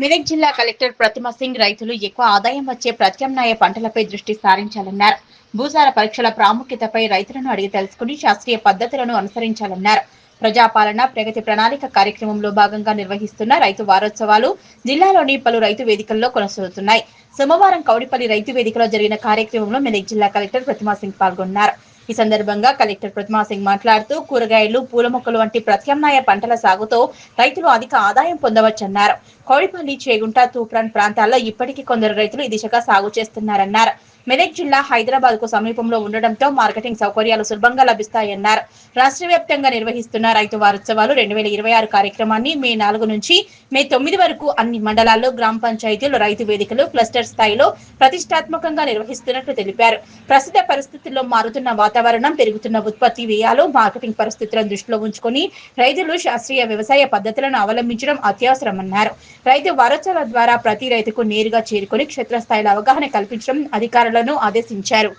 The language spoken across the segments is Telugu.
మెదక్ జిల్లా కలెక్టర్ ప్రతిమ సింగ్ రైతులు ఎక్కువ ఆదాయం వచ్చే ప్రత్యామ్నాయ పంటలపై దృష్టి సారించాలన్నారు. భూసార పరీక్షల ప్రాముఖ్యతపై రైతులను అడిగి తెలుసుకుని శాస్త్రీయ పద్ధతులను అనుసరించాలన్నారు. ప్రజాపాలన ప్రగతి ప్రణాళిక కార్యక్రమంలో భాగంగా నిర్వహిస్తున్న రైతు వారోత్సవాలు జిల్లాలోని పలు రైతు వేదికల్లో కొనసాగుతున్నాయి. సోమవారం కౌడిపల్లి రైతు వేదికలో జరిగిన కార్యక్రమంలో మెదక్ జిల్లా కలెక్టర్ ప్రతిమ సింగ్ పాల్గొన్నారు. ఈ సందర్భంగా కలెక్టర్ ప్రతిమ సింగ్ మాట్లాడుతూ కూరగాయలు, పూల మొక్కలు వంటి ప్రత్యామ్నాయ పంటల సాగుతో రైతులు అధిక ఆదాయం పొందవచ్చన్నారు. కౌడిపల్లి, చేగుంట, తూప్రాన్ ప్రాంతాల్లో ఇప్పటికీ కొందరు రైతులు ఈ దిశగా సాగు చేస్తున్నారన్నారు. మెదక్ జిల్లా హైదరాబాద్ కు సమీపంలో ఉండడంతో మార్కెటింగ్ సౌకర్యాలు సులభంగా లభిస్తాయన్నారు. రాష్ట్ర వ్యాప్తంగా నిర్వహిస్తున్న రైతు వారోత్సవాలు 2026 కార్యక్రమాన్ని మే 4 నుంచి మే 9 వరకు అన్ని మండలాల్లో గ్రామ పంచాయతీలు, రైతు వేదికలు క్లస్టర్ స్థాయిలో ప్రతిష్టాత్మకంగా నిర్వహిస్తున్నట్లు తెలిపారు. ప్రస్తుత పరిస్థితుల్లో మారుతున్న వాతావరణం, పెరుగుతున్న ఉత్పత్తి వ్యయాలు, మార్కెటింగ్ పరిస్థితులను దృష్టిలో ఉంచుకుని రైతులు శాస్త్రీయ వ్యవసాయ పద్ధతులను అవలంబించడం అత్యవసరమన్నారు. రైతు వారోత్సవాల ద్వారా ప్రతి రైతుకు నేరుగా చేరుకుని క్షేత్రస్థాయిలో అవగాహన కల్పించడం అధికారులను ఆదేశించారు.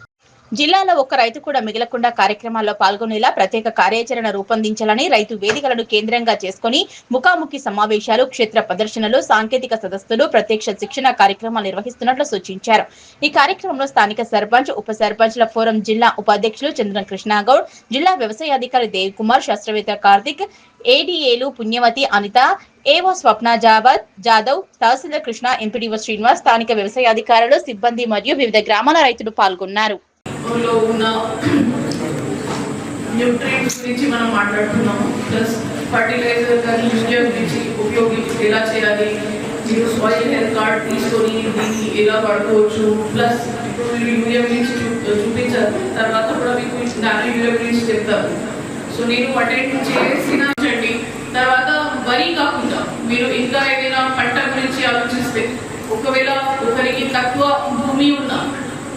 జిల్లాలో ఒక్క రైతు కూడా మిగలకుండా కార్యక్రమాల్లో పాల్గొనేలా ప్రత్యేక కార్యాచరణ రూపొందించాలని, రైతు వేదికలను కేంద్రంగా చేసుకుని ముఖాముఖి సమావేశాలు, క్షేత్ర ప్రదర్శనలు, సాంకేతిక సదస్సులు, ప్రత్యక్ష శిక్షణ కార్యక్రమాలు నిర్వహిస్తున్నట్లు సూచించారు. ఈ కార్యక్రమంలో స్థానిక సర్పంచ్, ఉప సర్పంచ్ల ఫోరం జిల్లా ఉపాధ్యక్షులు చంద్రం కృష్ణగౌడ్, జిల్లా వ్యవసాయాధికారి దేవ్ కుమార్, శాస్త్రవేత్త కార్తిక్, ఏడీఏలు పుణ్యవతి, అనిత, ఏవో స్వప్న జాదవ్, తహసీల్దార్ కృష్ణ, ఎంపీడీఓ శ్రీనివాస్, స్థానిక వ్యవసాయ అధికారులు, సిబ్బంది మరియు వివిధ గ్రామాల రైతులు పాల్గొన్నారు. న్యూట్రియంట్స్ గురించి మనం మాట్లాడుతున్నాము. ప్లస్ ఫర్టిలైజర్ కానీ యూరియా గురించి ఉపయోగించి ఎలా చేయాలి, మీరు సాయిల్ హెల్త్ కార్డ్ తీసుకొని దీన్ని ఎలా వాడుకోవచ్చు. ప్లస్ ఇప్పుడు మీరు యూరియా గురించి చూపించారు, తర్వాత కూడా మీకు నానో యూరియా గురించి చెప్తారు. సో నేను అటెండ్ చేసిన తర్వాత వరి కాకుండా మీరు ఇంకా ఏదైనా పంట గురించి ఆలోచిస్తే, ఒకవేళ ఒకరికి తక్కువ భూమి ఉన్న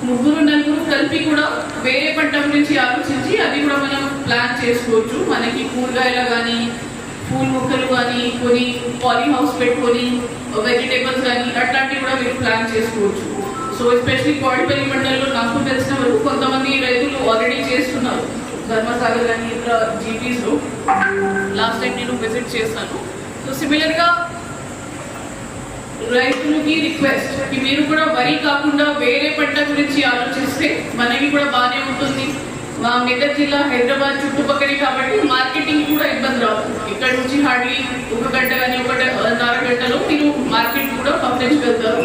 3-4 కలిపి కూడా వేరే పంట గురించి ఆలోచించి అది కూడా మనం ప్లాన్ చేసుకోవచ్చు. మనకి కూరగాయలు కానీ, పూల మొక్కలు కానీ, కొని పాలీ హౌస్ పెట్టుకొని వెజిటేబుల్స్ కానీ అట్లాంటివి కూడా మీరు ప్లాన్ చేసుకోవచ్చు. సో ఎస్పెషలీ కౌడిపల్లి మండలంలో నాకు తెలిసిన వరకు కొంతమంది రైతులు ఆల్రెడీ చేస్తున్నారు. ధర్మసాగర్ కానీ ఇతర జీపీస్లో లాస్ట్ టైం నేను విజిట్ చేశాను. సో సిమిలర్గా రైతులకి రిక్వెస్ట్ కి మీరు కూడా వరి కాకుండా వేరే పంట గురించి ఆలోచిస్తే మనకి కూడా బాగానే ఉంటుంది. మా మెదక్ జిల్లా హైదరాబాద్ చుట్టుపక్కలే కాబట్టి మార్కెటింగ్ కూడా ఇబ్బంది రాదు. ఇక్కడ నుంచి హార్డ్లీ 1 గంట కానీ 1.5 గంటలో మీరు మార్కెట్ కూడా పంపించగలుగుతారు.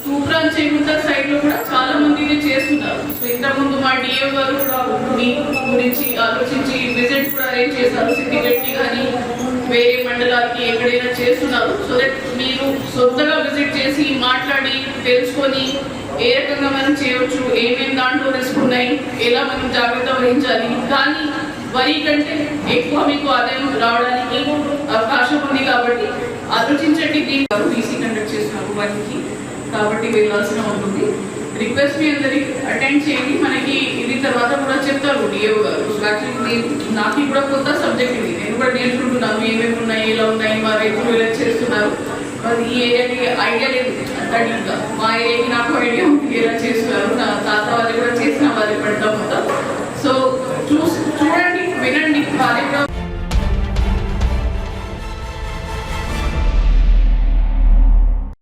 తూప్రాన్ చేగుంట సైడ్ లో కూడా చాలా మంది ఇది చేస్తున్నారు. సో ఇంతకుముందు మా డిఏ గారు కూడా మీ గురించి ఆలోచించి విజిట్ కూడా అరేంజ్ చేశారు. సిద్దిపేటకి కానీ వేరే మండలాలకి ఎక్కడైనా చేస్తున్నారు. సో దట్ మీరు సొంతగా విజిట్ చేసి మాట్లాడి తెలుసుకొని ఏ రకంగా మనం చేయవచ్చు, ఏమేమి దాంట్లో రిస్క్ ఉన్నాయి, ఎలా మనం జాగ్రత్త వహించాలి. కానీ వరి కంటే ఎక్కువ మీకు ఆదాయం రావడానికి అవకాశం ఉంది కాబట్టి ఆలోచించండి. దీన్ని బీసీ కండక్ట్ చేస్తున్నారు వరికి కాబట్టి వెళ్ళాల్సిన ఉంటుంది. రిక్వెస్ట్ మీ అందరికి అటెండ్ చేయండి. మనకి ఇది తర్వాత కూడా చెప్తారు డిఓ గారు. యాక్చువల్లీ నాకు కూడా కొత్త సబ్జెక్ట్ ఇది, నేను కూడా నేర్చుకుంటున్నాను ఏమేమి ఉన్నాయి, ఎలా ఉన్నాయి, మా రైతులు ఎలా చేస్తున్నారు. అది ఈ ఏరియాకి ఐడియా లేదు అంతగా, మా ఏరియాకి నాకు ఐడియా ఉంది ఎలా చేస్తున్నారు. నా తాత వాళ్ళు కూడా చేసిన వాళ్ళు పడటం మొత్తం